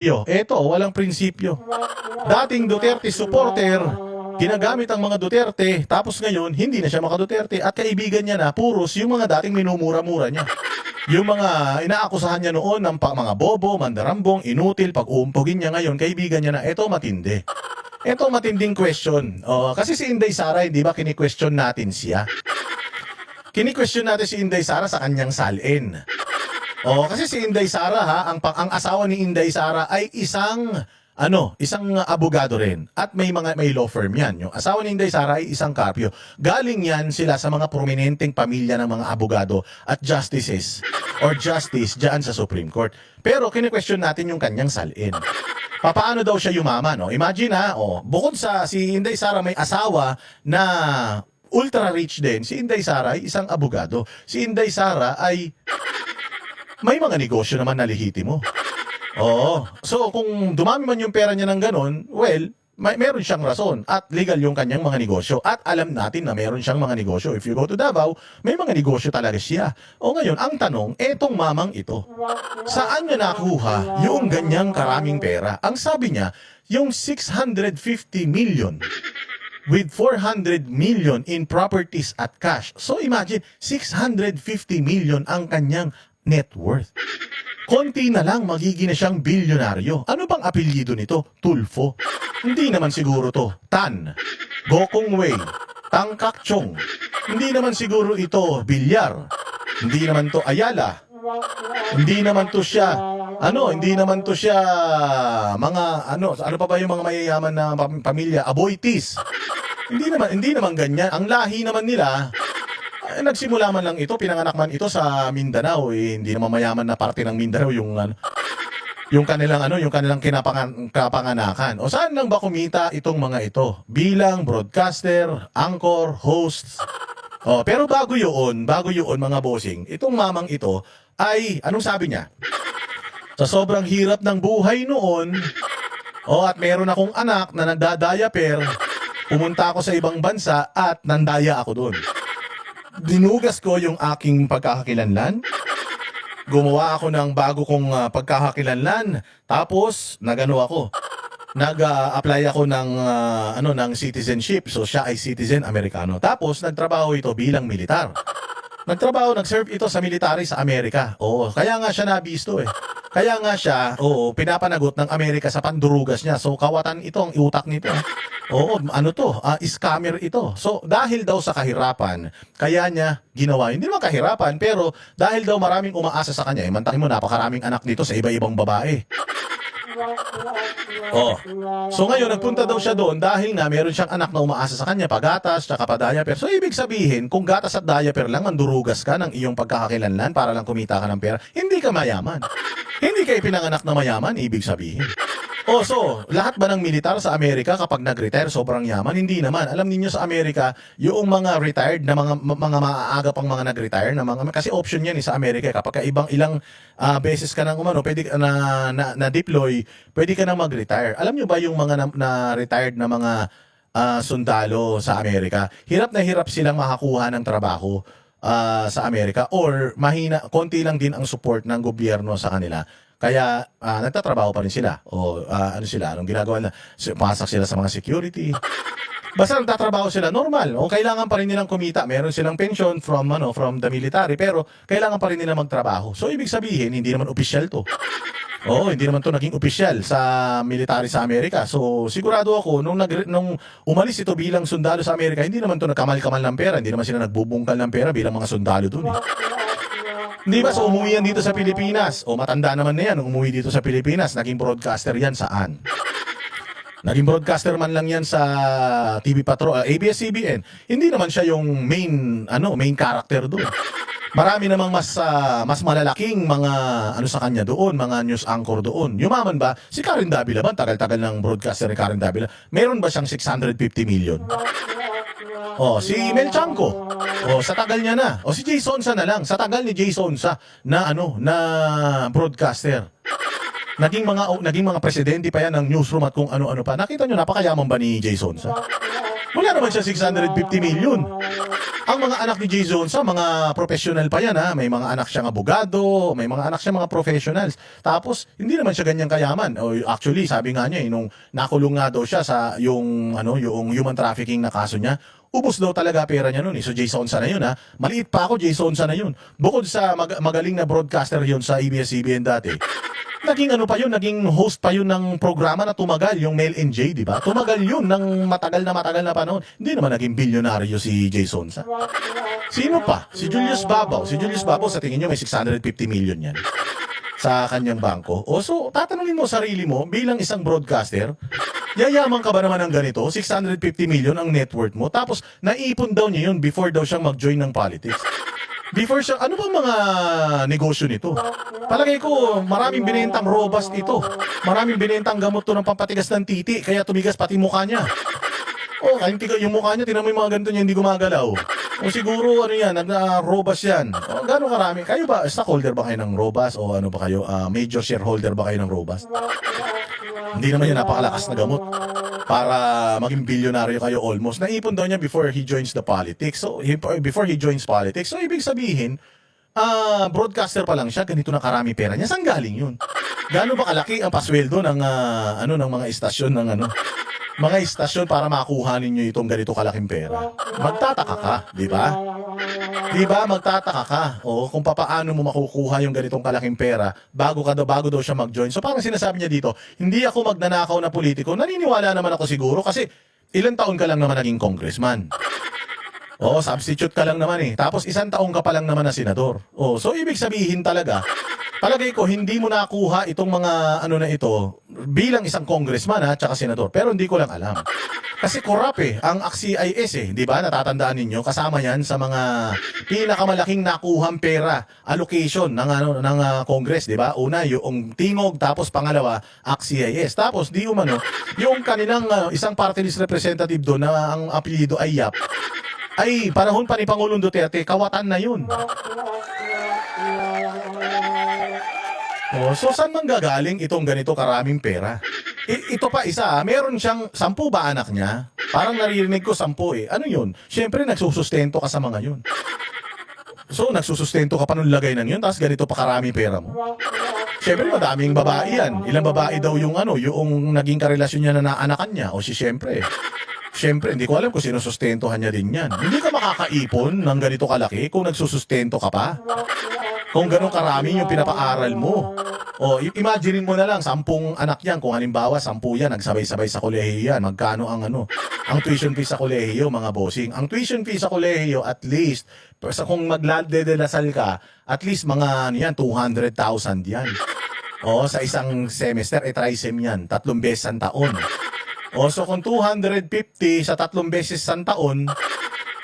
Eto, walang prinsipyo. Dating Duterte supporter, ginagamit ang mga Duterte, tapos ngayon, hindi na siya maka-Duterte at kaibigan niya na puros yung mga dating minumura-mura niya. Yung mga inaakusahan niya noon ng mga bobo, mandarambong, inutil, pag-uumpogin niya ngayon, kaibigan niya na, eto matindi. Eto matinding question. Kasi si Inday Sara, hindi ba kini-question natin siya? Kini-question natin si Inday Sara sa kanyang salin. Kasi si Inday Sara ang asawa ni Inday Sara ay isang abogado rin at may law firm yan. Yung asawa ni Inday Sara ay isang kapyo. Galing yan sila sa mga prominenteng pamilya ng mga abogado at justices or justice diyan sa Supreme Court. Pero kini-question natin yung kanyang salin. Paano daw siya yumaman, no? Imagine bukod sa si Inday Sara may asawa na ultra rich din, si Inday Sara ay isang abogado. Si Inday Sara ay may mga negosyo naman na lehitimo. So kung dumami man yung pera niya ng ganun, well, meron siyang rason at legal yung kanyang mga negosyo. At alam natin na meron siyang mga negosyo. If you go to Davao, may mga negosyo talaga siya. Ngayon, ang tanong, etong mamang ito, saan niya nakuha yung ganyang karaming pera? Ang sabi niya, yung 650 million with 400 million in properties at cash. So imagine, 650 million ang kanyang net worth. Konti na lang magiging na siyang bilyonaryo. Ano bang apelyido nito? Tulfo. Hindi naman siguro to Tan, Gokong Wei, Tangkak Chong. Hindi naman siguro ito Bilyar. Hindi naman to Ayala. Hindi naman to siya hindi naman to siya mga ano pa ba yung mga mayayaman na pamilya, Aboitis. Hindi naman ganyan. Ang lahi naman nila nagsimula man lang ito, pinanganak man ito sa Mindanao, hindi naman mayaman na parte ng Mindanao yung kanilang kapanganakan. Saan lang ba kumita itong mga ito? Bilang broadcaster, anchor, host. Pero bago yun mga bossing, itong mamang ito ay, anong sabi niya? Sa sobrang hirap ng buhay noon, at meron akong anak na nagdadayaper, pumunta ako sa ibang bansa at nandaya ako doon. Dinugas ko yung aking pagkakakilanlan. Gumawa ako ng bago kong pagkakakilanlan. Tapos, nag-apply ako ng citizenship. So, siya ay citizen Amerikano. Tapos, nagtrabaho ito bilang militar. Nag-serve ito sa military sa Amerika. Kaya nga siya nabisto Kaya nga siya, pinapanagot ng Amerika sa pandurugas niya. So, kawatan ito ang utak nito. Scammer ito. So, dahil daw sa kahirapan, kaya niya ginawa. Hindi naman kahirapan, pero dahil daw maraming umaasa sa kanya, mantakin mo, napakaraming anak dito sa iba-ibang babae. So ngayon, nagpunta daw siya doon dahil nga meron siyang anak na umaasa sa kanya, pagatas, tsaka pa-diaper. So ibig sabihin, kung gatas at diaper lang, mandurugas ka ng iyong pagkakakilanlan para lang kumita ka ng pera, hindi ka mayaman. Hindi ka ipinanganak na mayaman, ibig sabihin. So, lahat ba ng militar sa Amerika kapag nag-retire sobrang yaman? Hindi naman. Alam niyo sa Amerika, yung mga retired na mga maaga pang mga nag-retire na kasi option yan sa Amerika kapag ilang beses ka nang pwede na deploy, pwede ka nang mag-retire. Alam niyo ba yung mga na retired na mga sundalo sa Amerika, hirap na hirap silang makakuha ng trabaho sa Amerika or konti lang din ang support ng gobyerno sa kanila. Kaya nagtatrabaho pa rin sila. Anong ginagawa na? Pasok sila sa mga security. Basta nagtatrabaho sila normal. Kailangan pa rin nilang kumita. Meron silang pension from the military, pero kailangan pa rin nila magtrabaho. So ibig sabihin, hindi naman official to. Hindi naman to naging official sa military sa Amerika. So sigurado ako nung umalis ito bilang sundalo sa Amerika, hindi naman to nagkamal-kamal ng pera. Hindi naman sila nagbubungkal ng pera bilang mga sundalo doon. Hindi ba? So umuwi yan dito sa Pilipinas. Matanda naman na yan. Nung umuwi dito sa Pilipinas, naging broadcaster yan saan? Naging broadcaster man lang yan sa TV Patrol, ABS-CBN. Hindi naman siya yung main character doon. Marami namang mas malalaking mga sa kanya doon, mga news anchor doon. Yumaman ba? Si Karen Davila ba? Tagal-tagal ng broadcaster ni Karen Davila. Meron ba siyang 650 million? Si Mel Chanco. Sa tagal niya na. Si Jay Sonsa na lang. Sa tagal ni Jay Sonsa na broadcaster. Naging mga presidente pa yan ng newsroom at kung ano-ano pa. Nakita nyo, napakayaman ba ni Jay Sonsa? Wala naman siya 650 million. Ang mga anak ni Jay Zonza, mga professional pa yan ha. May mga anak siyang abogado, may mga anak siyang mga professionals. Tapos, hindi naman siya ganyan kayaman. O, actually, sabi nga niya, nung nakulong nga daw siya sa yung human trafficking na kaso niya, ubos daw talaga pera niya noon. So, Jay Zonza na yun ha. Maliit pa ako, Jay Zonza na yun. Bukod sa magaling na broadcaster yun sa ABS-CBN dati, naging ano pa yun, naging host pa yun ng programa na tumagal, yung Mel and Jay, di ba? Tumagal yun ng matagal na panahon. Hindi naman naging bilyonaryo si Jay Zonza. Sino pa? Si Julius Babaw. Si Julius Babaw, sa tingin nyo, may 650 million yan sa kanyang bangko. O so, tatanungin mo sarili mo, bilang isang broadcaster, yayaman ka ba naman ng ganito? 650 million ang net worth mo. Tapos, naipon daw niya yun before daw siyang mag-join ng politics. Before siya, ano ba mga negosyo nito? Palagay ko, maraming binentang robust ito. Maraming binentang gamot to ng pampatigas ng titi, kaya tumigas pati mukha niya. Oh, yung mukha niya, tinan mo yung mga ganito niya, hindi gumagalaw. O siguro, ano yan, robust yan. O, gano'ng karami? Kayo ba, stockholder ba kayo ng robust? O ano ba kayo, major shareholder ba kayo ng robust? Hindi naman yan napakalakas na gamot para maging bilyonaryo kayo almost. Naipon daw niya before he joins the politics. So, before he joins politics. So, ibig sabihin, broadcaster pa lang siya, ganito na karami pera niya. Saan galing yun? Gaano ba kalaki ang pasweldo ng, ng mga istasyon ng mga istasyon para makuha ninyo itong ganito kalaking pera? Magtataka ka, di ba? Di ba, magtataka ka. O kung papaano mo makukuha yung ganitong kalaking pera bago daw siya mag-join. So parang sinasabi niya dito, hindi ako magnanakaw na politiko. Naniniwala naman ako siguro kasi ilang taon ka lang naman naging congressman. Oo, substitute ka lang naman eh. Tapos 1 taong ka pa lang naman na senador. Oh, so ibig sabihin talaga, palagay ko hindi mo nakuha itong mga na ito bilang isang congressman tsaka senador. Pero hindi ko lang alam. Kasi corrupt ang ACT-CIS di ba? Natatandaan ninyo, kasama yan sa mga pinakamalaking nakuhang pera allocation ng Congress, di ba? Una, yung tingog, tapos pangalawa, ACT-CIS. Tapos di umano, yung kanilang isang party list representative doon na ang apelyido ay Yap, ay panahon pa ni Pangulong Duterte, kawatan na yun. Oh, so saan manggagaling itong ganito karaming pera? Ito pa isa, meron siyang 10 ba anak niya? Parang naririnig ko 10 Ano yun? Siyempre nagsusustento ka sa mga yun. So nagsusustento ka pa nung lagay ng yun, tapos ganito pa karami pera mo. Siyempre madaming babae yan. Ilang babae daw yung yung naging karelasyon niya na naanakan niya. O siyempre, hindi ko alam kung sinusustentohan niya din yan. Hindi ka makakaipon ng ganito kalaki kung nagsusustento ka pa. Kung gano'ng karami yung pinapaaral mo. O, imagine mo na lang, 10 anak yan. Kung halimbawa, 10 yan, nagsabay-sabay sa kolehiyo yan. Magkano ang ang tuition fee sa kolehiyo, mga bossing? Ang tuition fee sa kolehiyo, at least, kung magdedelasal ka, at least mga 200,000 yan. O, sa isang semester, trisem yan. 3 beses ang taon. O, so kung 250 sa 3 beses sa taon,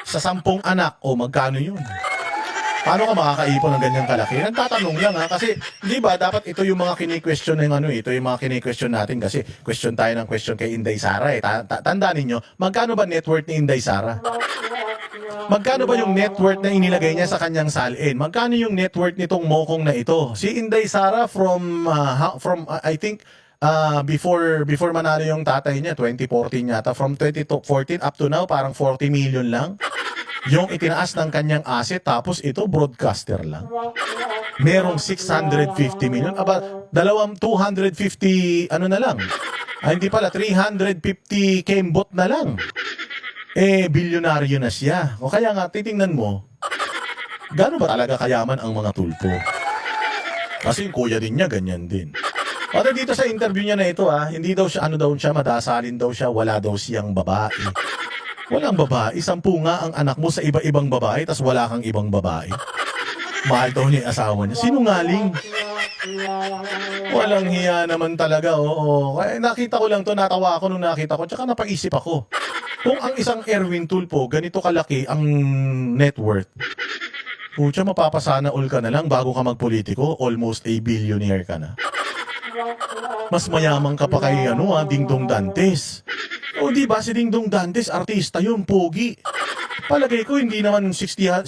sa 10 anak, o magkano yun? Paano ka makakaipon ng ganyang kalaki? Nagtatanong lang kasi di ba dapat ito yung mga kini-question ng ito yung mga kini-question natin kasi question tayo ng question kay Inday Sara Tandaan niyo, magkano ba net worth ni Inday Sara? Magkano ba yung net worth na inilagay niya sa kanyang salin? Magkano yung net worth nitong mokong na ito? Si Inday Sara from I think before manalo yung tatay niya 2014 yata, from 2014 up to now parang 40 million lang yung itinaas ng kanyang asset, tapos ito broadcaster lang. Merong 650 million, 250 na lang. Hindi pala, 350 kembot na lang. Bilyonaryo na siya. O kaya nga, titingnan mo, gaano ba talaga kayaman ang mga tulpo? Kasi yung kuya din niya, ganyan din. At dito sa interview niya na ito, hindi daw siya, madasalin daw siya, wala daw siyang babae. Walang babae, 10 nga ang anak mo sa iba-ibang babae, tas wala kang ibang babae. Mahal daw niya yung asawa niya. Sinungaling. Walang hiya naman talaga, oo. Kaya nakita ko lang to, natawa ako nung nakita ko, tsaka napaisip ako. Kung ang isang Erwin Tulfo, ganito kalaki ang net worth, pucha, mapapasana all ka na lang bago ka magpolitiko, almost a billionaire ka na. Mas mayaman ka pa kay Dingdong Dantes. O di ba si Dingdong Dantes, artista yun, pogi. Palagay ko hindi naman 650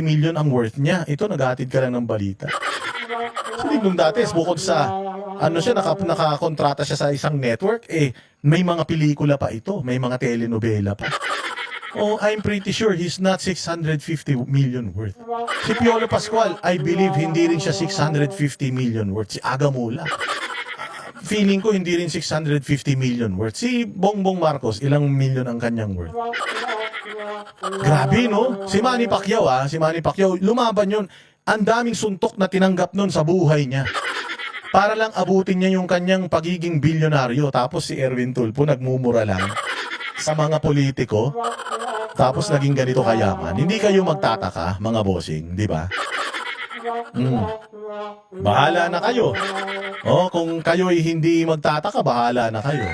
million ang worth niya. Ito, naghatid ka lang ng balita. Si Dingdong Dantes, bukod sa nakakontrata siya sa isang network, may mga pelikula pa ito, may mga telenovela pa. Oh, I'm pretty sure he's not 650 million worth. Si Piolo Pascual, I believe hindi rin siya 650 million worth. Si Aga Mula, feeling ko hindi rin 650 million worth. Si Bongbong Marcos, ilang million ang kanyang worth. Grabe, no? Si Manny Pacquiao, si Manny Pacquiao, lumaban yun. Ang daming suntok na tinanggap nun sa buhay niya. Para lang abutin niya yung kanyang pagiging bilyonaryo. Tapos si Erwin Tulfo nagmumura lang sa mga politiko. Tapos naging ganito kayaman. Hindi kayo magtataka, mga bossing, di ba? Bahala na kayo. Kung kayo'y hindi magtataka, bahala na kayo.